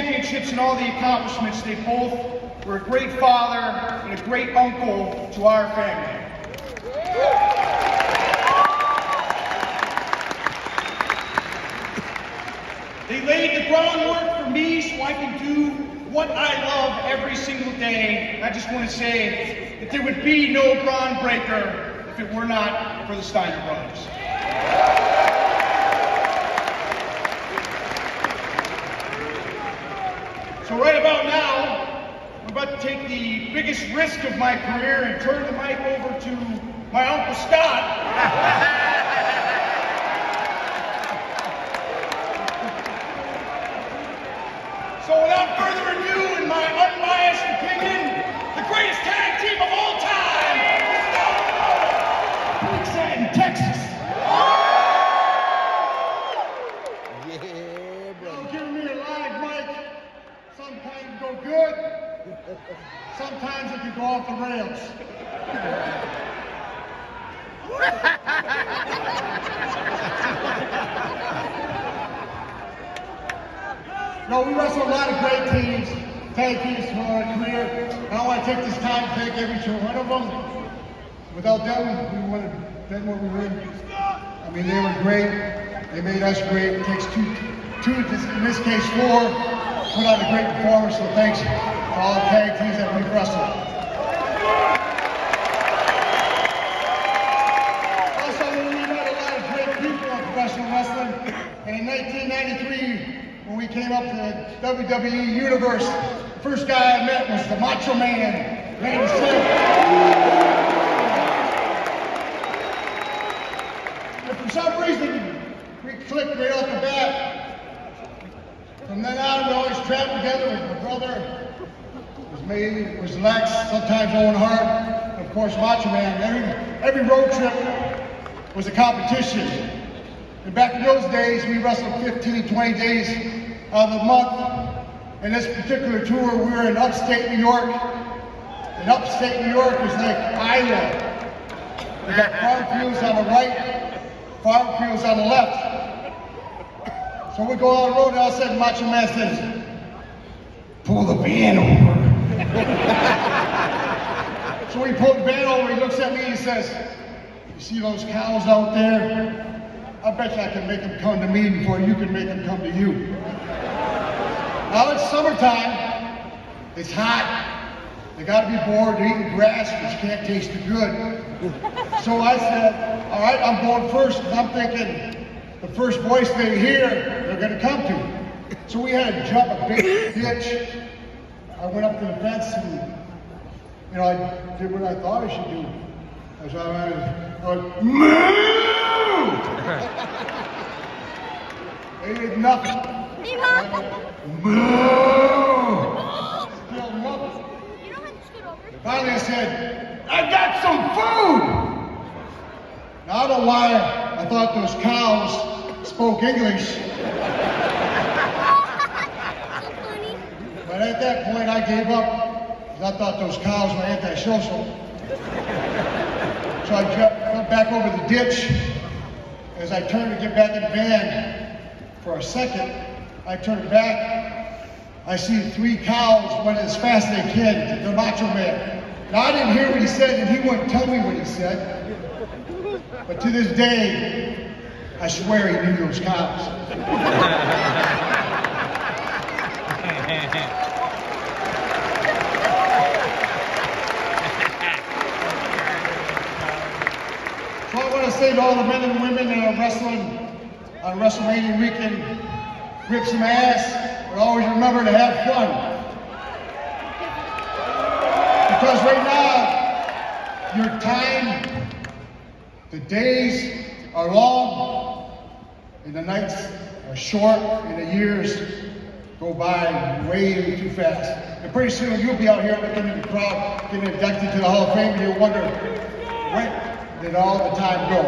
championships and all the accomplishments, they both were a great father and a great uncle to our family. They laid the groundwork for me so I can do what I love every single day. I just want to say that there would be no groundbreaker if it were not for the Steiner Brothers. So right about now, I'm about to take the biggest risk of my career and turn the mic over to my Uncle Scott. So without further ado, in my unbiased opinion, the greatest tag team of all time is in Texas. Yeah, bro. Giving me a live mic, sometimes go good, sometimes it can go off the rails. No, we wrestle a lot of great teams, tag teams through our career. I want to take this time to thank every single one of them. Without them, we wouldn't have been what we were. I mean, they were great. They made us great. It takes two, in this case, four, to put on a great performance. So thanks to all the tag teams that we've wrestled. Also, we met a lot of great people in professional wrestling. And in 1993, when we came up to the WWE Universe, the first guy I met was the Macho Man, Randy Savage. And for some reason, we clicked right off the bat. From then on, we always traveled together with my brother. It was me, it was Lex, sometimes Owen Hart, and of course Macho Man. Every road trip was a competition. And back in those days, we wrestled 15, 20 days out of the month. And this particular tour, we were in upstate New York. And upstate New York is like Iowa. We got farm fields on the right, farm fields on the left. So we go on the road, and all of a sudden, Macho Man says, "Pull the van over." So we pull the van over, he looks at me, and he says, "You see those cows out there? I bet you I can make them come to me before you can make them come to you." Now it's summertime, it's hot, they gotta be bored, they're eating grass, which can't taste too good. So I said, all right, I'm going first, because I'm thinking the first voice they hear, they're gonna come to. So we had to jump a big ditch. I went up to the fence and, I did what I thought I should do. I was, moo! They did nothing. Hey, Mom. Moo! Still nothing. You don't have to scoot over. Finally I said, "I got some food!" Now I don't know why I thought those cows spoke English. So funny. But at that point I gave up, because I thought those cows were antisocial. So I jumped back over the ditch. As I turned to get back in the van, for a second, I turned back. I see 3 cows went as fast as they can to the Macho Man. Now I didn't hear what he said, and he wouldn't tell me what he said. But to this day, I swear he knew those cows. So I want to say to all the men and women that are wrestling on WrestleMania weekend, rip some ass, but always remember to have fun. Because right now, your time, the days are long, and the nights are short, and the years go by way too fast. And pretty soon you'll be out here looking in the crowd, getting inducted to the Hall of Fame, and you'll wonder, where did all the time go?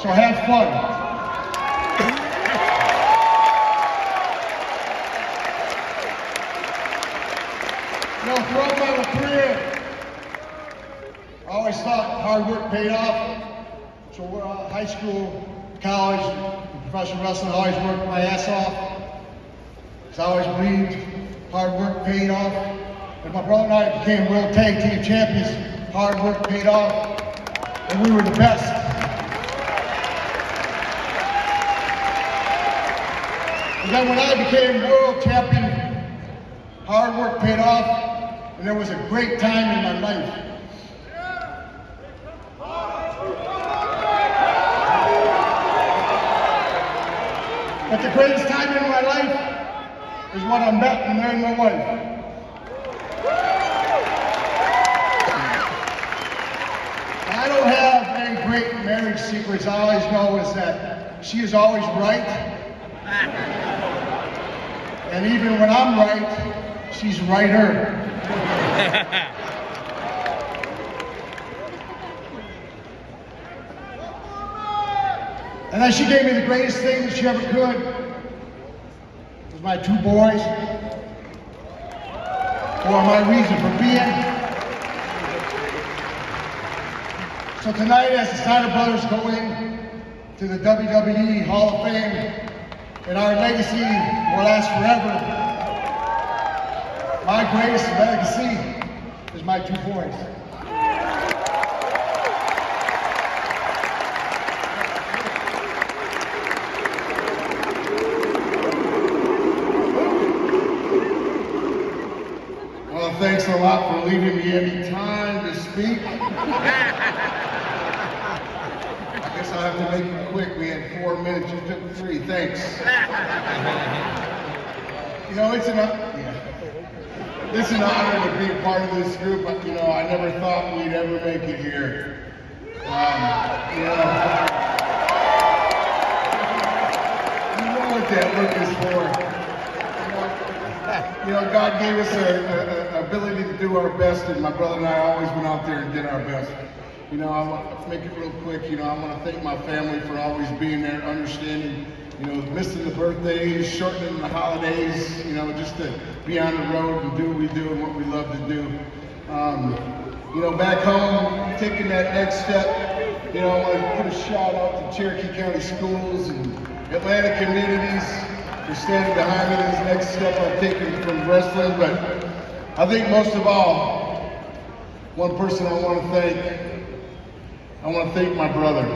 So have fun. Throughout my career, I always thought hard work paid off. So high school, college, professional wrestling, I always worked my ass off. Because I always believed hard work paid off. And my brother and I became World Tag Team Champions. Hard work paid off, and we were the best. And then when I became World Champion, hard work paid off, and there was a great time in my life. But the greatest time in my life is when I met and married my wife. I don't have any great marriage secrets. All I always know is that she is always right. And even when I'm right, she's righter. And then she gave me the greatest thing that she ever could. It was my 2 boys, who are my reason for being. So tonight, as the Steiner Brothers go in to the WWE Hall of Fame, and our legacy will last forever, my greatest legacy is my 2 boys. Well, thanks a lot for leaving me any time to speak. I guess I'll have to make it quick. We had 4 minutes, you took 3. Thanks. You know, it's an honor to be a part of this group. You know, I never thought we'd ever make it here. You know what that look is for. You know, God gave us an ability to do our best, and my brother and I always went out there and did our best. You know, I want to make it real quick. You know, I want to thank my family for always being there, understanding, you know, missing the birthdays, shortening the holidays, you know, just to be on the road and do what we do and what we love to do. You know, back home, taking that next step, you know, I want to put a shout out to Cherokee County Schools and Atlanta communities for standing behind me in this next step I've taken from wrestling. But I think most of all, one person I want to thank my brother.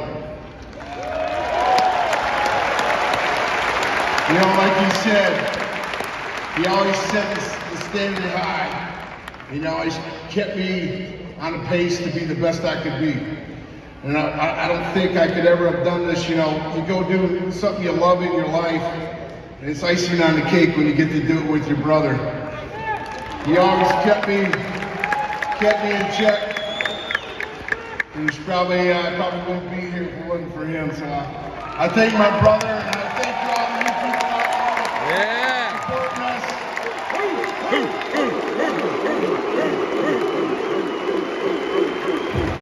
You know, like he said, he always set the standard high. He always kept me on a pace to be the best I could be. And I don't think I could ever have done this. You know, you go do something you love in your life, and it's icing on the cake when you get to do it with your brother. He always kept me in check. And I probably wouldn't be here if it wasn't for him. So I thank my brother, and I thank you all.